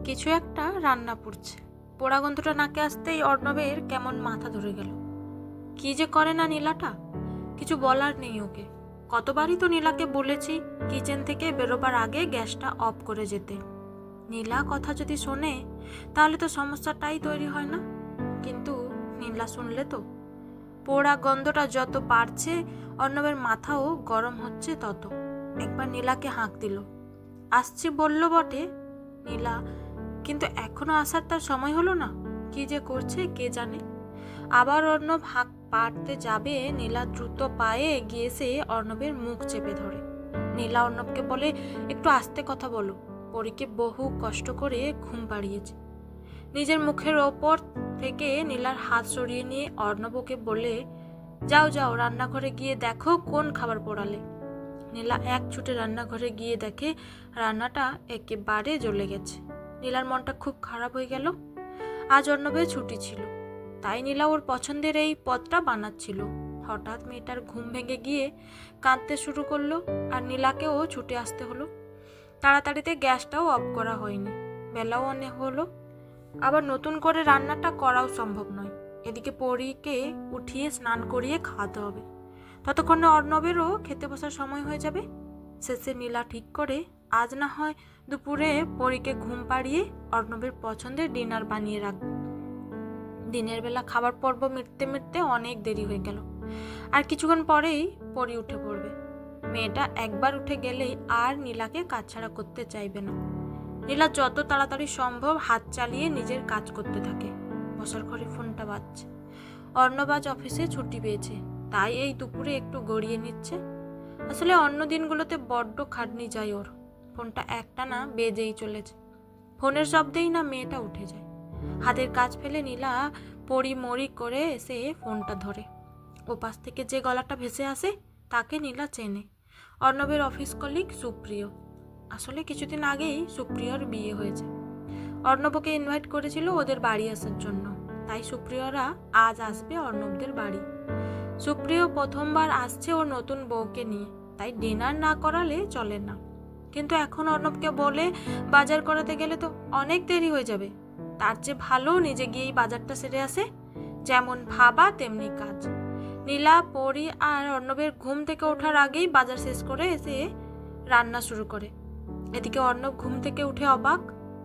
কিছু একটা রান্না পড়ছে। পোড়া গন্ধটা নাকে আসতেই অর্ণবের কেমন মাথা ধরে গেল। কি যে করে না নীলাটা, কিছু বলার নেই ওকে। কতবারই তো নীলাকে বলেছি কিচেন থেকে বেরোবার আগে গ্যাসটা অফ করে যেতে। নীলা কথা যদি শোনে তাহলে তো সমস্যাটাই তৈরি হয় না। কিন্তু নীলা শুনলে তো। পোড়া গন্ধটা যত বাড়ছে অর্ণবের মাথাও গরম হচ্ছে তত। একবার নীলাকে হাঁক দিল, আসছি বলল বটে নীলা, কিন্তু এখনো আসার তার সময় হলো না। কি যে করছে কে জানে। আবার অর্ণব হাঁক পাড়তে যাবে, নীলা দ্রুত পায়ে এগিয়ে এসে অর্ণবের মুখ চেপে ধরে। নীলা অর্ণবকে বলে, একটু আস্তে কথা বলো, পরীকে বহু কষ্ট করে ঘুম পাড়িয়েছে। নিজের মুখের ওপর থেকে নীলার হাত সরিয়ে নিয়ে অর্ণবকে বলে, যাও যাও রান্নাঘরে গিয়ে দেখো কোন খাবার পোড়ালে। নীলা এক ছুটে রান্নাঘরে গিয়ে দেখে রান্নাটা একেবারে জ্বলে গেছে। নীলার মনটা খুব খারাপ হয়ে গেল। আজ অর্ণবের ছুটি ছিল, তাই নীলা ওর পছন্দের এই পদটা বানাচ্ছিল। হঠাৎ মেয়েটার ঘুম ভেঙে গিয়ে কাঁদতে শুরু করলো, আর নীলাকেও ছুটে আসতে হলো। তাড়াতাড়িতে গ্যাসটাও অফ করা হয়নি, বেলাও অনেক হলো। আবার নতুন করে রান্নাটা করাও সম্ভব নয়। এদিকে পরীকে উঠিয়ে স্নান করিয়ে খাওয়াতে হবে, ততক্ষণে অর্ণবেরও খেতে বসার সময় হয়ে যাবে। শেষে নীলা ঠিক করে আজ না হয় দুপুরে পরীকে ঘুম পাড়িয়ে অর্ণবের পছন্দের ডিনার বানিয়ে রাখবে। দিনের বেলা খাবার পর্ব মিটতে মিটতে অনেক দেরি হয়ে গেল। আর কিছুক্ষণ পরেই পরী উঠে পড়বে। মেয়েটা একবার উঠে গেলেই আর নীলাকে কাছছাড়া করতে চাইবে না। নীলা যত তাড়াতাড়ি সম্ভব হাত চালিয়ে নিজের কাজ করতে থাকে। বসার ঘরে ফোনটা বাজছে। অর্ণব আজ অফিসে ছুটি পেয়েছে, তাই এই দুপুরে একটু গড়িয়ে নিচ্ছে। আসলে অন্য দিনগুলোতে বড্ড খাটনি যায় ওর। ফোনটা একটানা বেজেই চলেছে। ফোনের শব্দেই না মেয়েটা উঠে যায়। হাতের কাজ ফেলে নীলা পড়ি মরি করে এসে ফোনটা ধরে। ওপাশ থেকে যে গলাটা ভেসে আসে তাকে নীলা চেনে। অর্ণবের অফিস কলিগ সুপ্রিয়। আসলে কিছুদিন আগেই সুপ্রিয়র বিয়ে হয়েছে। অর্ণবকে ইনভাইট করেছিল ওদের বাড়ি আসার জন্য, তাই সুপ্রিয়রা আজ আসবে অর্ণবদের বাড়ি। সুপ্রিয় প্রথমবার আসছে ওর নতুন বউকে নিয়ে, তাই ডিনার না করালে চলে না। কিন্তু এখন অর্ণবকে বলে বাজার করাতে গেলে তো অনেক দেরি হয়ে যাবে। তার চেয়ে ভালো নিজে গিয়েই বাজারটা সেরে আসে। যেমন ভাবা তেমনি কাজ। নীলা পরী আর অর্ণবের ঘুম থেকে ওঠার আগেই বাজার শেষ করে এসে রান্না শুরু করে। এদিকে অর্ণব ঘুম থেকে উঠে অবাক।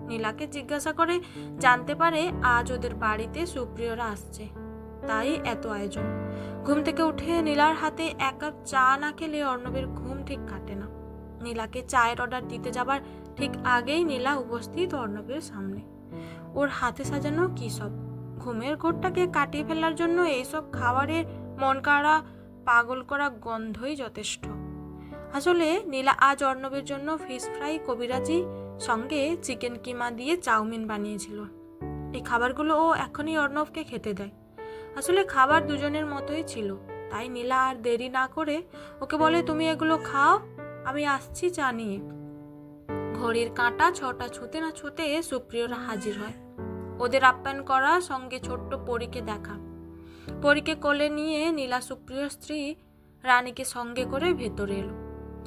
নীলাকে জিজ্ঞাসা করে জানতে পারে আজ ওদের বাড়িতে সুপ্রিয়রা আসছে, তাই এত আয়োজন। ঘুম থেকে উঠে নীলার হাতে এক কাপ চা না খেলে অর্ণবের ঘুম ঠিক কাটে না। নীলাকে চায়ের অর্ডার দিতে যাবার ঠিক আগেই নীলা উপস্থিত অর্ণবের সামনে। ওর হাতে সাজানো কি সব। ঘুমের ঘোরটাকে কাটিয়ে ফেলার জন্য এইসব খাবারের মন কাড়া পাগল করা গন্ধই যথেষ্ট। আসলে নীলা আজ অর্ণবের জন্য ফিশ ফ্রাই, কবিরাজি সঙ্গে চিকেন কিমা দিয়ে চাউমিন বানিয়েছিল। এই খাবারগুলো ও এখনই অর্ণবকে খেতে দেয়। আসলে খাবার দুজনের মতোই ছিল, তাই নীলা আর দেরি না করে ওকে বলে, তুমি এগুলো খাও, আমি আসছি চা নিয়ে। ঘড়ির কাঁটা 6টা ছুঁতে না ছুঁতে সুপ্রিয়রা হাজির হয়। ওদের আপ্যায়ন করা, সঙ্গে ছোট্ট পরীকে দেখা। পরীকে কোলে নিয়ে নীলা সুপ্রিয়র স্ত্রী রানীকে সঙ্গে করে ভেতরে এলো।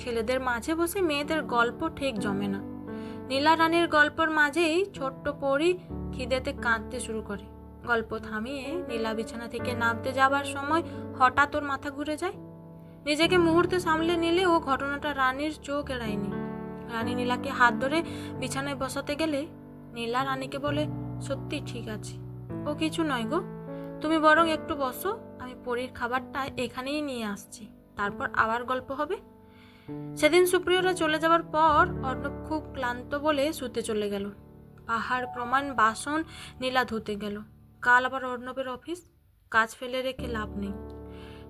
ছেলেদের মাঝে বসে মেয়েদের গল্প ঠিক জমে না। নীলা রানীর গল্পের মাঝেই ছোট্ট পরী খিদেতে কাঁদতে শুরু করে। গল্প থামিয়ে নীলা বিছানা থেকে নামতে যাবার সময় হঠাৎ ওর মাথা ঘুরে যায়। নিজেকে মুহূর্তে সামলে নিলে ও ঘটনাটা রানীর চোখ এড়ায়নি। রানী নীলাকে হাত ধরে বিছানায় বসাতে গেলে নীলা রানীকে বলে, সত্যি ঠিক আছে, ও কিছু নয় গো, তুমি বরং একটু বসো, আমি পরীর খাবারটা এখানেই নিয়ে আসছি, তারপর আবার গল্প হবে। সেদিন সুপ্রিয়রা চলে যাবার পর অর্ণব খুব ক্লান্ত বলে শুতে চলে গেল। পাহাড় প্রমাণ বাসন নীলা ধুতে গেল। কাল আবার অর্ণবের অফিস, কাজ ফেলে রেখে লাভ নেই।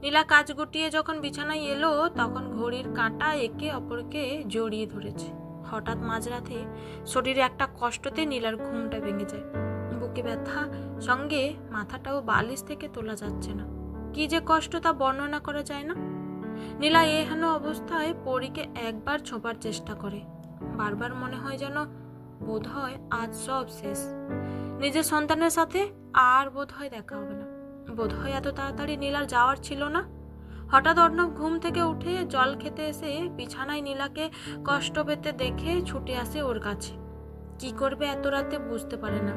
নীলা কাজ গুটিয়ে যখন বিছানায় এলো তখন ঘড়ির কাঁটা একে অপরকে জড়িয়ে ধরেছে। হঠাৎ মাঝরাতে শরীরে একটা কষ্টতে নীলার ঘুমটা ভেঙে যায়। বুকে ব্যথা, সঙ্গে মাথাটাও বালিশ থেকে তোলা যাচ্ছে না। কি যে কষ্ট তা বর্ণনা করা যায় না। নীলা এহেন অবস্থায় পরীকে একবার ছোঁবার চেষ্টা করে। বারবার মনে হয় যেন বোধহয় আজ সব শেষ। নিজের সন্তানের সাথে আর বোধহয় দেখা হবে না। বোধহয় এত তাড়াতাড়ি নীলার যাওয়ার ছিল না। হঠাৎ অর্ণব ঘুম থেকে উঠে জল খেতে এসে বিছানায় নীলাকে কষ্ট পেতে দেখে ছুটে আসে ওর কাছে। কি করবে এত রাতে বুঝতে পারে না।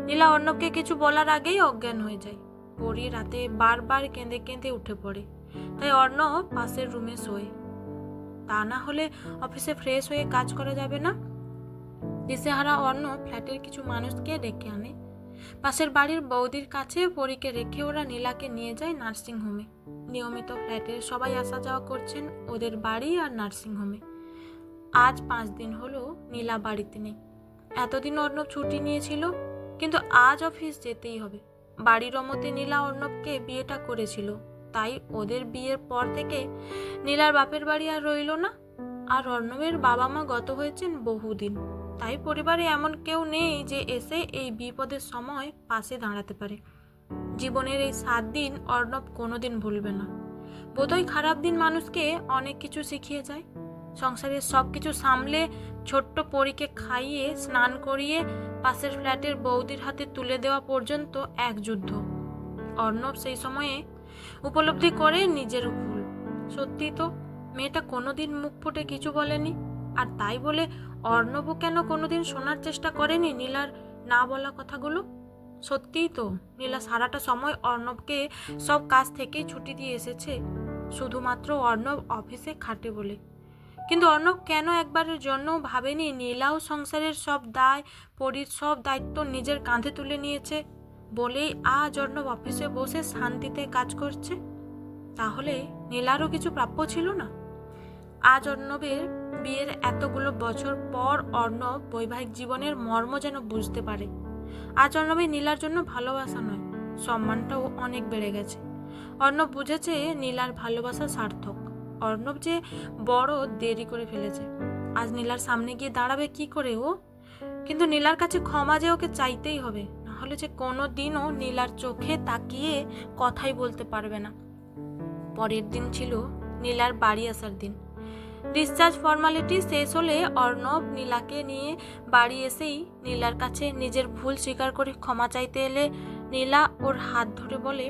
নীলা অর্ণবকে কিছু বলার আগেই অজ্ঞান হয়ে যায়। পরি রাতে বারবার কেঁদে কেঁদে উঠে পড়ে, তাই অর্ণব পাশের রুমে শোয়। তা না হলে অফিসে ফ্রেশ হয়ে কাজ করা যাবে না। দিশেহারা অর্ণব ফ্ল্যাটের কিছু মানুষকে ডেকে আনে। পাশের বাড়ির বৌদির কাছে পরীকে রেখে ওরা নীলাকে নিয়ে যায় নার্সিংহোমে। নিয়মিত ফ্ল্যাটের সবাই আসা যাওয়া করছেন ওদের বাড়ি আর নার্সিংহোমে। আজ 5 দিন হলো নীলা বাড়িতে নেই। এতদিন অর্ণব ছুটি নিয়েছিল, কিন্তু আজ অফিস যেতেই হবে। বাড়ির অমতে নীলা অর্ণবকে বিয়েটা করেছিল, তাই ওদের বিয়ের পর থেকে নীলার বাপের বাড়ি আর রইল না। আর অর্ণবের বাবা মা গত হয়েছেন বহুদিন, তাই পরিবারে এমন কেউ নেই যে এসে এই বিপদের সময় পাশে দাঁড়াতে পারে। জীবনের এই 7 দিন অর্ণব কোনোদিন ভুলবে না। বোধহয় খারাপ দিন মানুষকে অনেক কিছু শিখিয়ে যায়। সংসারের সব কিছু সামলে ছোট্ট পরীকে খাইয়ে স্নান করিয়ে পাশের ফ্ল্যাটের বৌদির হাতে তুলে দেওয়া পর্যন্ত এক যুদ্ধ। অর্ণব সেই সময়ে উপলব্ধি করে নিজের ভুল। সত্যি তো, মেয়েটা কোনোদিন মুখ ফুটে কিছু বলেনি, আর তাই বলে অর্ণবও কেন কোনোদিন শোনার চেষ্টা করেনি নীলার না বলা কথাগুলো। সত্যিই তো, নীলা সারাটা সময় অর্ণবকে সব কাজ থেকেই ছুটি দিয়ে এসেছে, শুধুমাত্র অর্ণব অফিসে খাটে বলে। কিন্তু অর্ণব কেন একবারের জন্য ভাবেনি নীলাও সংসারের সব দায়, পরীর সব দায়িত্ব নিজের কাঁধে তুলে নিয়েছে বলেই আজ অর্ণব অফিসে বসে শান্তিতে কাজ করছে। তাহলে নীলারও কিছু প্রাপ্য ছিল না? আজ অর্ণবের বিয়ের এতগুলো বছর পর অর্ণব বৈবাহিক জীবনের মর্ম যেন বুঝতে পারে। আজ অর্ণবের নীলার জন্য ভালোবাসা নয়, সম্মানটাও অনেক বেড়ে গেছে। অর্ণব বুঝেছে নীলার ভালোবাসা সার্থক। অর্ণব যে বড় দেরি করে ফেলেছে। আজ নীলার সামনে গিয়ে দাঁড়াবে কি করে ও? কিন্তু নীলার কাছে ক্ষমা যে ওকে চাইতেই হবে, না হলে যে কোনো দিনও নীলার চোখে তাকিয়ে কথাই বলতে পারবে না। পরের দিন ছিল নীলার বাড়ি আসার দিন। ডিসচার্জ ফর্মালিটি শেষ হলে অর্ণব নীলাকে নিয়ে বাড়ি এসেই নীলার কাছে নিজের ভুল স্বীকার করে ক্ষমা চাইতে এলে নীলা ওর হাত ধরে বলে,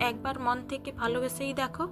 একবার মন থেকে ভালোবেসেই দেখো।